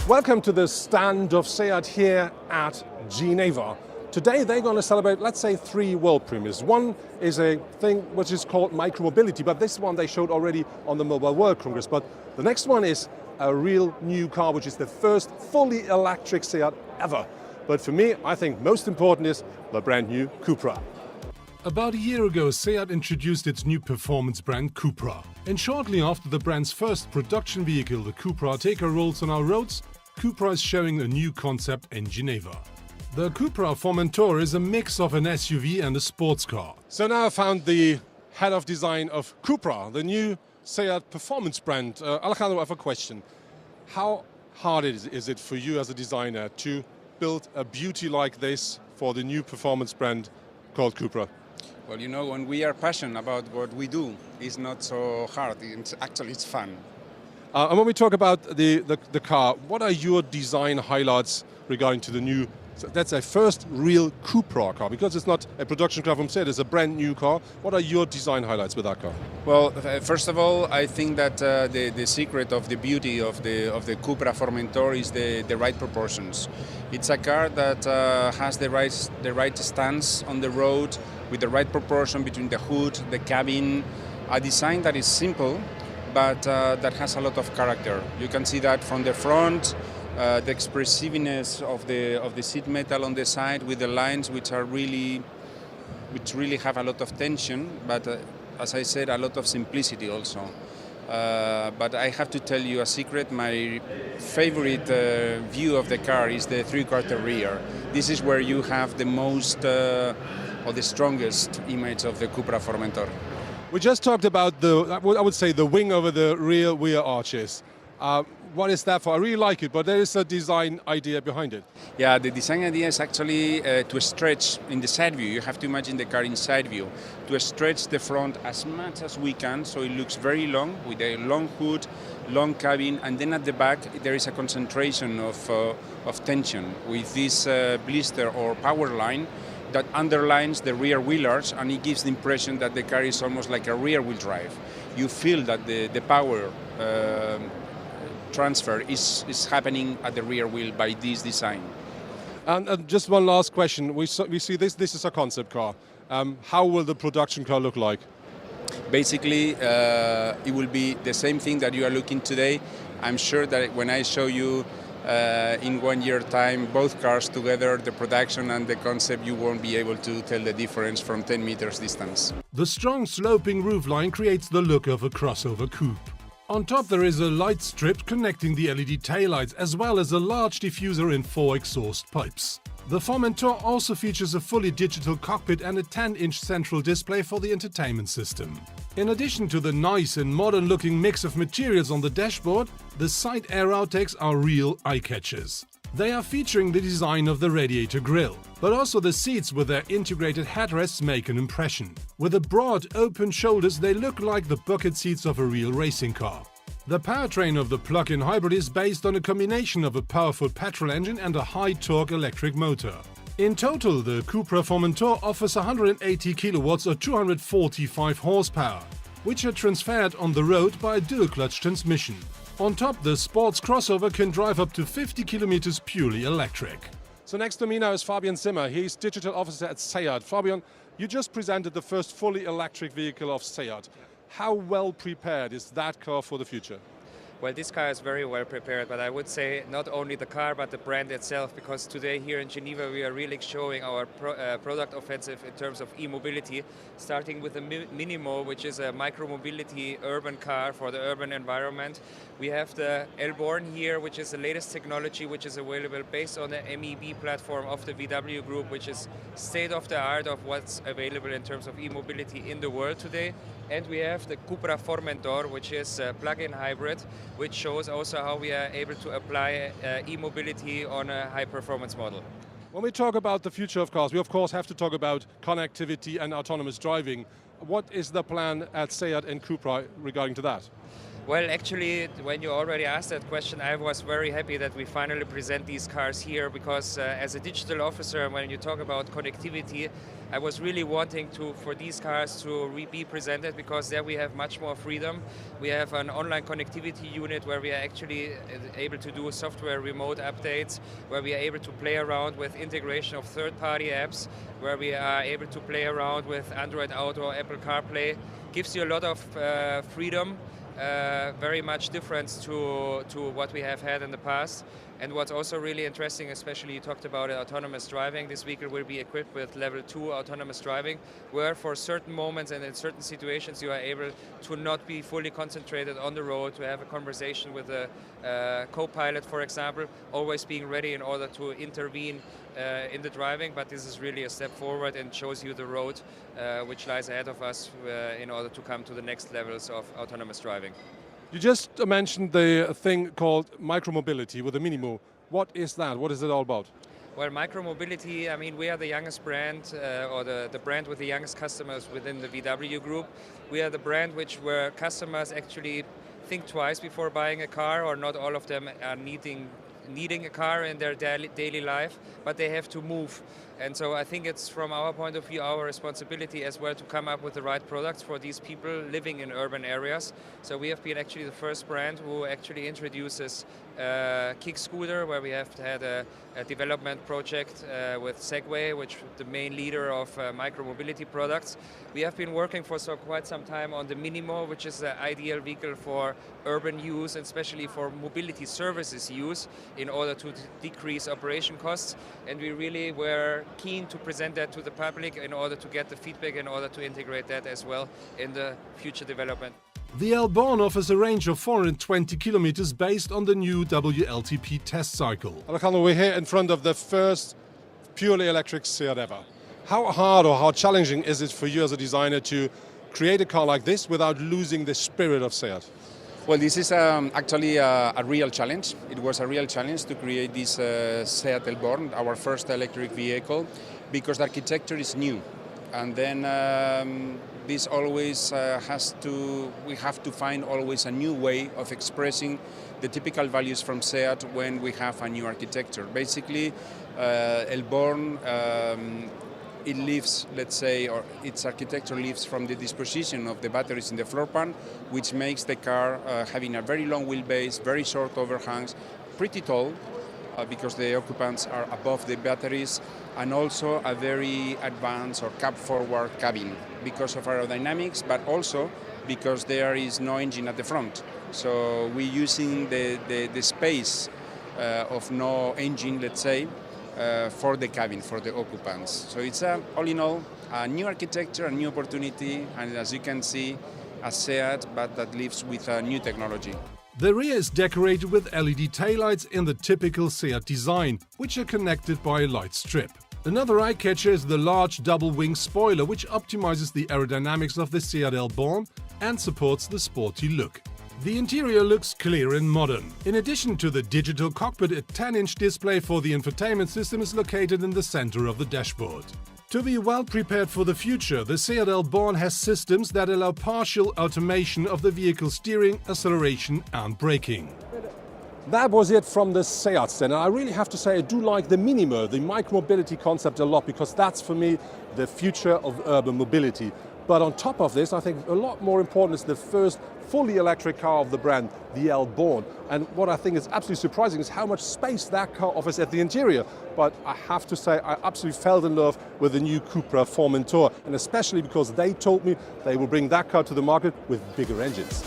Welcome to the stand of SEAT here at Geneva. Today they're going to celebrate, let's say, 3 world premieres. One is a thing which is called micromobility, but this one they showed already on the Mobile World Congress. But the next one is a real new car, which is the first fully electric SEAT ever. But for me, I think most important is the brand new CUPRA. About a year ago, SEAT introduced its new performance brand CUPRA. And shortly after the brand's first production vehicle, the CUPRA Ateca, rolls on our roads, CUPRA is showing a new concept in Geneva. The CUPRA Formentor is a mix of an SUV and a sports car. So now I found the head of design of CUPRA, the new SEAT performance brand. Alejandro, I have a question. How hard is it for you as a designer to build a beauty like this for the new performance brand called CUPRA? Well, you know, when we are passionate about what we do, it's not so hard. It's fun. And when we talk about the car, what are your design highlights regarding to the new? So that's a first real CUPRA car, because it's not a production car from SEAT, it's a brand new car. What are your design highlights with that car? Well, first of all, I think that the secret of the beauty of the CUPRA Formentor is the right proportions. It's a car that has the right stance on the road, with the right proportion between the hood, the cabin, a design that is simple, but that has a lot of character. You can see that from the front, the expressiveness of the seat metal on the side with the lines which really have a lot of tension, but as I said, a lot of simplicity also. But I have to tell you a secret. My favorite view of the car is the 3/4 rear. This is where you have the most or the strongest image of the CUPRA Formentor. We just talked about I would say the wing over the rear arches. What is that for? I really like it, but there is a design idea behind it. Yeah, the design idea is actually to stretch in the side view. You have to imagine the car in side view, to stretch the front as much as we can, so it looks very long, with a long hood, long cabin, and then at the back there is a concentration of tension with this blister or power line that underlines the rear wheel arch, and it gives the impression that the car is almost like a rear wheel drive. You feel that the power transfer is happening at the rear wheel by this design. And just one last question. We see this is a concept car. How will the production car look like? Basically, it will be the same thing that you are looking today. I'm sure that when I show you in 1 year time both cars together, the production and the concept, you won't be able to tell the difference from 10 meters distance. The strong sloping roofline creates the look of a crossover coupe. On top there is a light strip connecting the LED taillights, as well as a large diffuser in 4 exhaust pipes. The Formentor also features a fully digital cockpit and a 10-inch central display for the entertainment system. In addition to the nice and modern-looking mix of materials on the dashboard, the side air outtakes are real eye-catchers. They are featuring the design of the radiator grille, but also the seats with their integrated headrests make an impression. With the broad, open shoulders, they look like the bucket seats of a real racing car. The powertrain of the plug-in hybrid is based on a combination of a powerful petrol engine and a high-torque electric motor. In total, the CUPRA Formentor offers 180 kilowatts or 245 horsepower, which are transferred on the road by a dual-clutch transmission. On top, the sports crossover can drive up to 50 kilometers purely electric. So next to me now is Fabian Zimmer. He's digital officer at SEAT. Fabian, you just presented the first fully electric vehicle of SEAT. How well prepared is that car for the future? Well, this car is very well prepared, but I would say not only the car, but the brand itself, because today here in Geneva we are really showing our product offensive in terms of e-mobility, starting with the Minimó, which is a micromobility urban car for the urban environment. We have the Elborn here, which is the latest technology, which is available based on the MEB platform of the VW Group, which is state-of-the-art of what's available in terms of e-mobility in the world today. And we have the CUPRA Formentor, which is a plug-in hybrid, which shows also how we are able to apply e-mobility on a high-performance model. When we talk about the future of cars, we of course have to talk about connectivity and autonomous driving. What is the plan at SEAT and CUPRA regarding to that? Well, actually, when you already asked that question, I was very happy that we finally present these cars here because as a digital officer, when you talk about connectivity, I was really wanting for these cars to be presented because there we have much more freedom. We have an online connectivity unit where we are actually able to do software remote updates, where we are able to play around with integration of third-party apps, where we are able to play around with Android Auto, Apple CarPlay. Gives you a lot of freedom. Very much difference to what we have had in the past. And what's also really interesting, especially you talked about autonomous driving, this vehicle will be equipped with level 2 autonomous driving, where for certain moments and in certain situations you are able to not be fully concentrated on the road, to have a conversation with a co-pilot, for example, always being ready in order to intervene in the driving. But this is really a step forward and shows you the road which lies ahead of us in order to come to the next levels of autonomous driving. You just mentioned the thing called micromobility with the Minimó. What is that? What is it all about? Well, micromobility, I mean, we are the youngest brand or the brand with the youngest customers within the VW group. We are the brand where customers actually think twice before buying a car, or not all of them are needing a car in their daily life, but they have to move. And so I think it's, from our point of view, our responsibility as well to come up with the right products for these people living in urban areas. So we have been actually the first brand who actually introduces kick scooter, where we have had a development project with Segway, which is the main leader of micromobility products. We have been working for quite some time on the Minimó, which is the ideal vehicle for urban use and especially for mobility services use in order to decrease operation costs. And we really were keen to present that to the public in order to get the feedback, in order to integrate that as well in the future development. The L-Born offers a range of 420 kilometers based on the new WLTP test cycle. Alejandro, we're here in front of the first purely electric SEAT ever. How hard or how challenging is it for you as a designer to create a car like this without losing the spirit of SEAT? Well, this is actually a real challenge. It was a real challenge to create this SEAT L-Born, our first electric vehicle, because the architecture is new. And then this always we have to find always a new way of expressing the typical values from SEAT when we have a new architecture. Basically, L-Born, it lives, let's say, or its architecture lives from the disposition of the batteries in the floor pan, which makes the car having a very long wheelbase, very short overhangs, pretty tall, because the occupants are above the batteries, and also a very advanced or cab-forward cabin because of aerodynamics, but also because there is no engine at the front. So we're using the space of no engine, let's say, for the cabin, for the occupants. So it's all in all a new architecture, a new opportunity, and as you can see, a SEAT, but that lives with a new technology. The rear is decorated with LED taillights in the typical SEAT design, which are connected by a light strip. Another eye-catcher is the large double-wing spoiler, which optimizes the aerodynamics of the SEAT L-Born and supports the sporty look. The interior looks clear and modern. In addition to the digital cockpit, a 10-inch display for the infotainment system is located in the center of the dashboard. To be well prepared for the future, the SEAT L-Born has systems that allow partial automation of the vehicle steering, acceleration and braking. That was it from the SEAT stand. And I really have to say I do like the Minimó, the micromobility concept a lot, because that's for me the future of urban mobility. But on top of this, I think a lot more important is the first fully electric car of the brand, the L-Born. And what I think is absolutely surprising is how much space that car offers at the interior. But I have to say, I absolutely fell in love with the new CUPRA Formentor, and especially because they told me they will bring that car to the market with bigger engines.